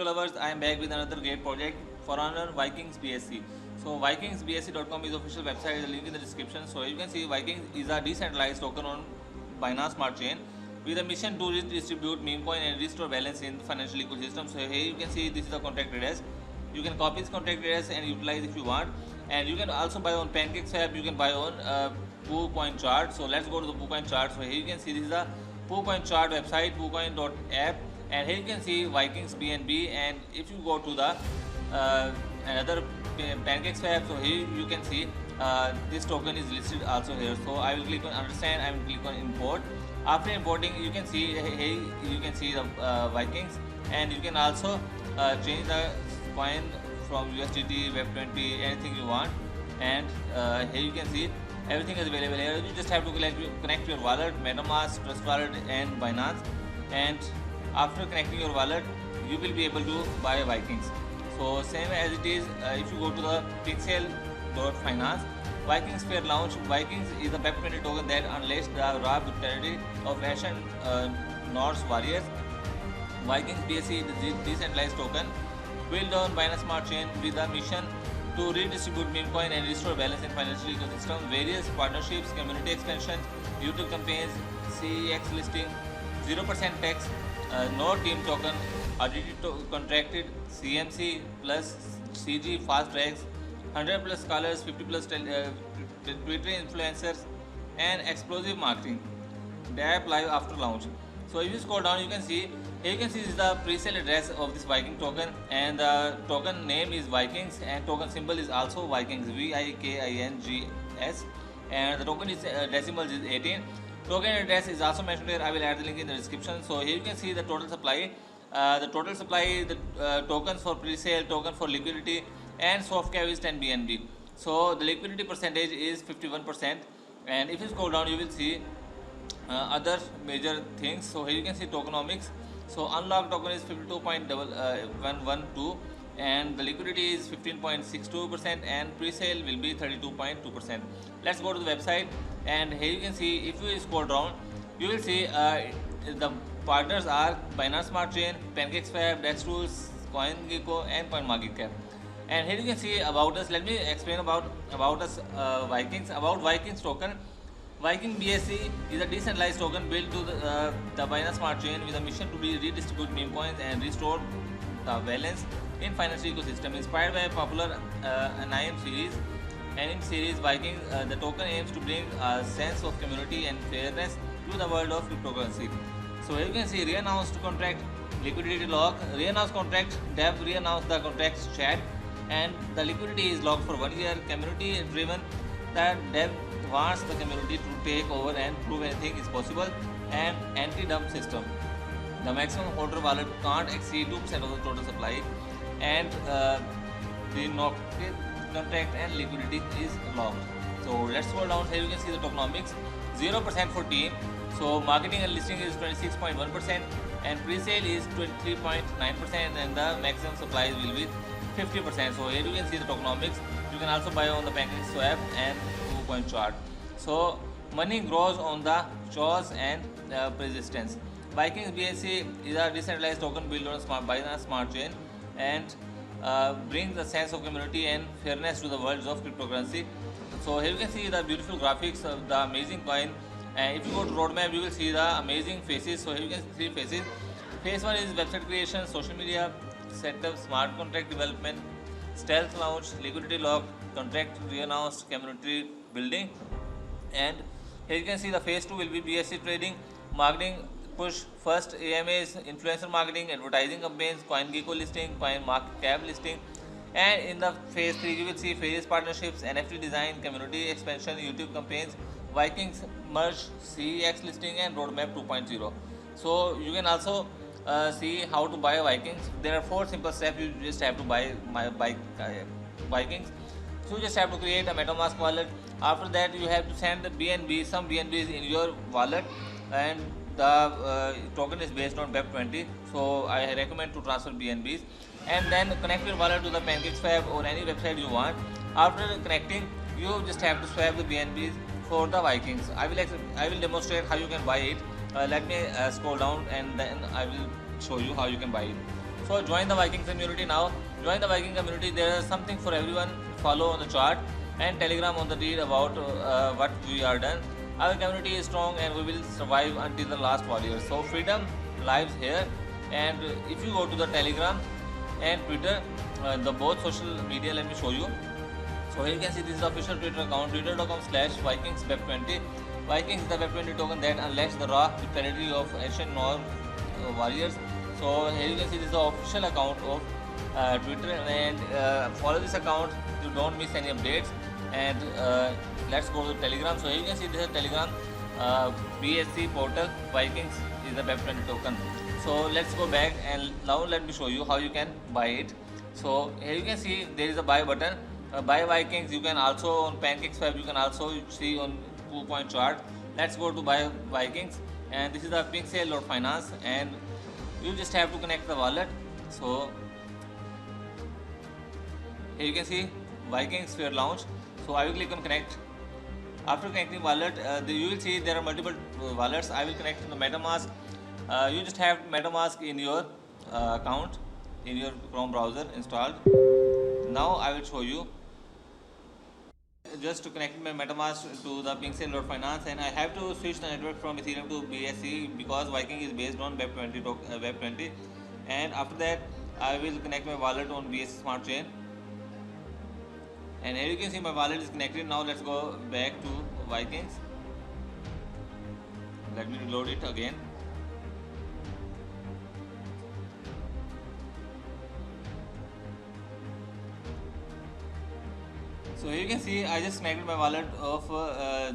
Lovers, I am back with another great project for Honor Vikings BSC. So vikingsbsc.com is official website, the link in the description. So you can see Vikings is a decentralized token on Binance Smart Chain with a mission to redistribute meme coin and restore balance in the financial ecosystem. So here you can see this is the contract address. You can copy this contract address and utilize if you want. And you can also buy on PancakeSwap. You can buy on PooCoin chart. So let's go to the PooCoin chart. So here you can see this is the PooCoin chart website, PooCoin.app. And here you can see Vikings BNB, and if you go to the another PancakeSwap, so here you can see this token is listed also here. So I will click on understand, I will click on import. After importing, you can see here you can see the Vikings, and you can also change the coin from USDT, Web20, anything you want. And here you can see everything is available here. You just have to connect your wallet, MetaMask, Trust Wallet, and Binance. And after connecting your wallet, you will be able to buy Vikings. So same as it is, if you go to the pixel.finance, Vikings Fair launch. Vikings is a Web20 token that unleashed the raw brutality of Asian Norse warriors. Vikings BSC is a decentralized token built on Binance Smart Chain with a mission to redistribute meme coin and restore balance in financial ecosystem. Various partnerships, community expansion, YouTube campaigns, CEX listing, 0% tax, no team token, audited contracted, CMC plus CG fast tracks, 100 plus scholars, 50 plus Twitter influencers, and explosive marketing. Dab live after launch. So if you scroll down, you can see here you can see this is the pre-sale address of this Viking token, and the token name is Vikings, and token symbol is also Vikings, VIKINGS, and the token is decimal is 18. Token address is also mentioned here. I will add the link in the description. So here you can see the total supply. The tokens for pre-sale, token for liquidity, and soft cap is 10 BNB. So the liquidity percentage is 51%. And if you scroll down, you will see other major things. So here you can see tokenomics. So unlocked token is 52.112, and the liquidity is 15.62%, and pre-sale will be 32.2%. Let's go to the website, and here you can see if you scroll down, you will see the partners are Binance Smart Chain, PancakeSwap, DexTools, CoinGecko, and CoinMarketCap. And here you can see about us. Let me explain about us Vikings. About Vikings token. Viking BSC is a decentralized token built to the Binance Smart Chain with a mission to redistribute meme coins and restore the balance in financial ecosystem. Inspired by a popular anime series Vikings, the token aims to bring a sense of community and fairness to the world of cryptocurrency. So here you can see re-announced contract, liquidity lock, re-announced contract, dev re-announced the contract chat, and the liquidity is locked for 1 year. Community driven, that dev wants the community to take over and prove anything is possible, and anti-dump system. The maximum holder wallet can't exceed 2% of the total supply, and the contract and liquidity is locked. So let's scroll down. Here you can see the tokenomics. 0% for team. So marketing and listing is 26.1%, and pre-sale is 23.9%, and the maximum supply will be 50%. So here you can see the tokenomics. You can also buy on the PancakeSwap and PooCoin chart. So money grows on the choice and persistence. Vikings BSC is a decentralized token built on Binance Smart Chain, and brings a sense of community and fairness to the world of cryptocurrency. So here you can see the beautiful graphics of the amazing coin. And if you go to roadmap, you will see the amazing faces. So here you can see 3 phases. Phase 1 is website creation, social media setup, smart contract development, stealth launch, liquidity lock, contract re-announced, community building. And here you can see the phase 2 will be BSC trading, marketing push. First AMAs, influencer marketing, advertising campaigns, CoinGecko listing, CoinMarketCap listing. And in the phase 3 you will see various partnerships, NFT design, community expansion, YouTube campaigns, Vikings merge, CEX listing, and roadmap 2.0. So you can also see how to buy Vikings. There are 4 simple steps. You just have to buy Vikings. So you just have to create a MetaMask wallet. After that, you have to send the BNB, some BNBs in your wallet, and the token is based on Web20. So I recommend to transfer BNBs, and then connect your wallet to the PancakeSwap or any website you want. After connecting, you just have to swap the BNBs for the Vikings. I will demonstrate how you can buy it. Let me scroll down, and then I will show you how you can buy it. So join the Vikings community now. Join the Viking community. There is something for everyone. Follow on the chart and Telegram on the read about what we are done. Our community is strong and we will survive until the last warrior. So freedom lives here. And if you go to the Telegram and Twitter, the both social media, let me show you. So here you can see this is the official Twitter account, twitter.com/VikingsWeb20. Vikings is the Web20 token that unleashed the raw brutality of ancient Norse warriors. So here you can see this is the official account of Twitter, and follow this account to don't miss any updates. And let's go to Telegram. So here you can see this is Telegram BSC portal. Vikings is the Web20 token. So let's go back and now let me show you how you can buy it. So here you can see there is a buy button. Buy Vikings. You can also on PancakeSwap. You can also see on 2 point chart. Let's go to buy Vikings, and this is the Pixel.finance, and you just have to connect the wallet. So here you can see Vikings Fair Launch. So I will click on connect. After connecting wallet, you will see there are multiple wallets. I will connect to the MetaMask. You just have MetaMask in your account in your Chrome browser installed. Now I will show you. Just to connect my MetaMask to the Pixel.finance, and I have to switch the network from Ethereum to BSC because Viking is based on Web20, and after that I will connect my wallet on BSC Smart Chain. And here you can see my wallet is connected. Now let's go back to Vikings. Let me reload it again. So here you can see I just connected my wallet of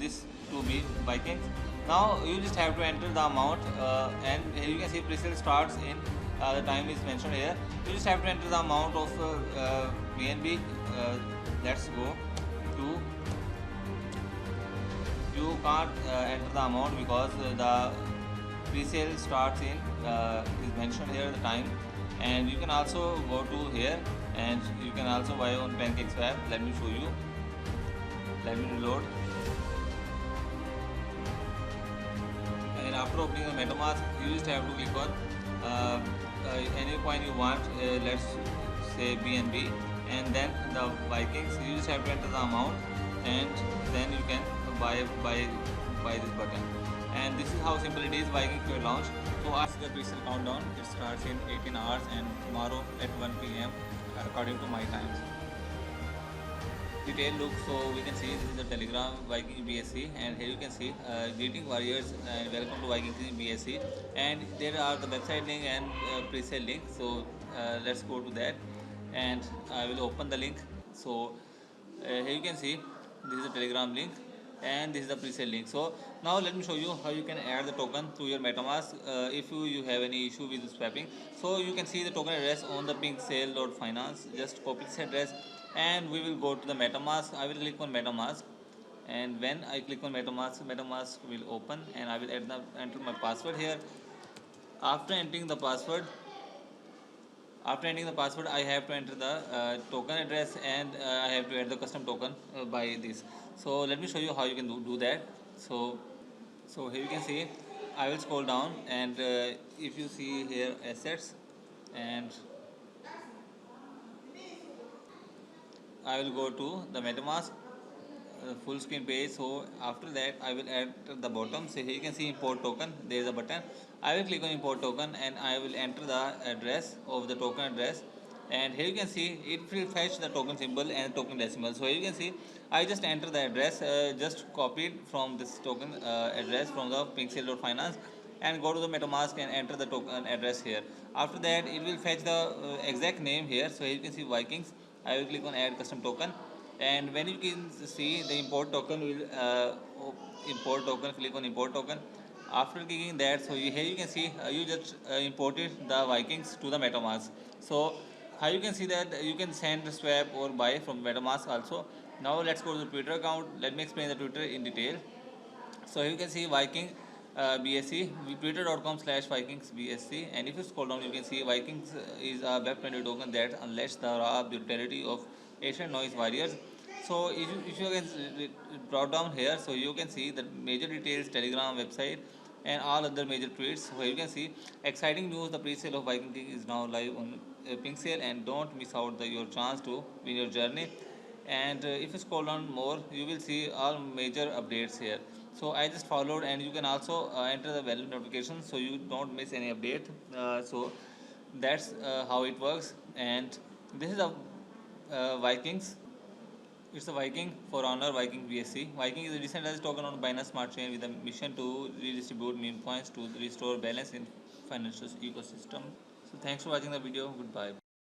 this to be Vikings. Now you just have to enter the amount, and here you can see pre-sale starts in the time is mentioned here. You just have to enter the amount of BNB. Let's go to. You can't enter the amount because the pre-sale starts in is mentioned here the time, and you can also go to here and you can also buy on PancakeSwap. Let me show you. Let me reload. And after opening the MetaMask, you just have to click on any coin you want. Let's say BNB, and then the Vikings. You just have to enter the amount, and then you can buy this button. And this is how simple it is. Vikings will launch. So ask the pre-sale countdown. It starts in 18 hours and tomorrow at 1 p.m. according to my times. Detail look. So we can see this is the Telegram Viking BSC, and here you can see greeting warriors and welcome to Vikings in BSC, and there are the website link and pre-sale link. So let's go to that, and I will open the link. So here you can see this is the Telegram link, and this is the pre-sale link. So now let me show you how you can add the token to your MetaMask if you have any issue with swapping. So you can see the token address on the Pixel.finance. Just copy this address and we will go to the MetaMask. I will click on MetaMask, and when I click on MetaMask, MetaMask will open, and I will enter my password here. After entering the password, I have to enter the token address, and I have to add the custom token by this. So let me show you how you can do that. So here you can see I will scroll down, and if you see here assets, and I will go to the MetaMask full screen page. So after that I will add the bottom. So here you can see import token. There is a button. I will click on import token, and I will enter the address of the token address, and here you can see it will fetch the token symbol and token decimal. So here you can see I just enter the address, just copied from this token address from the Pixel.finance, and go to the MetaMask and enter the token address here. After that it will fetch the exact name here. So here you can see Vikings. I will click on add custom token, and when you can see the import token will import token, click on import token. After clicking that, so here you can see you just imported the Vikings to the MetaMask. So how you can see that you can send, swap or buy from MetaMask also. Now let's go to the Twitter account. Let me explain the Twitter in detail. So you can see Viking BSC, twitter.com/Vikings BSC, and if you scroll down, you can see Vikings is a Web20 token that unleashed the raw brutality of ancient noise warriors. So if you can brought down here, so you can see the major details, Telegram website, and all other major tweets. So here you can see exciting news: the pre-sale of Viking King is now live on Pink Sale, and don't miss out your chance to win your journey. And if you scroll down more, you will see all major updates here. So I just followed, and you can also enter the value notification so you don't miss any update. So that's how it works. And this is a Vikings. It's a Viking for honor Viking BSC. Viking is a decentralized token on Binance Smart Chain with a mission to redistribute meme coins to restore balance in financial ecosystem. So thanks for watching the video. Goodbye.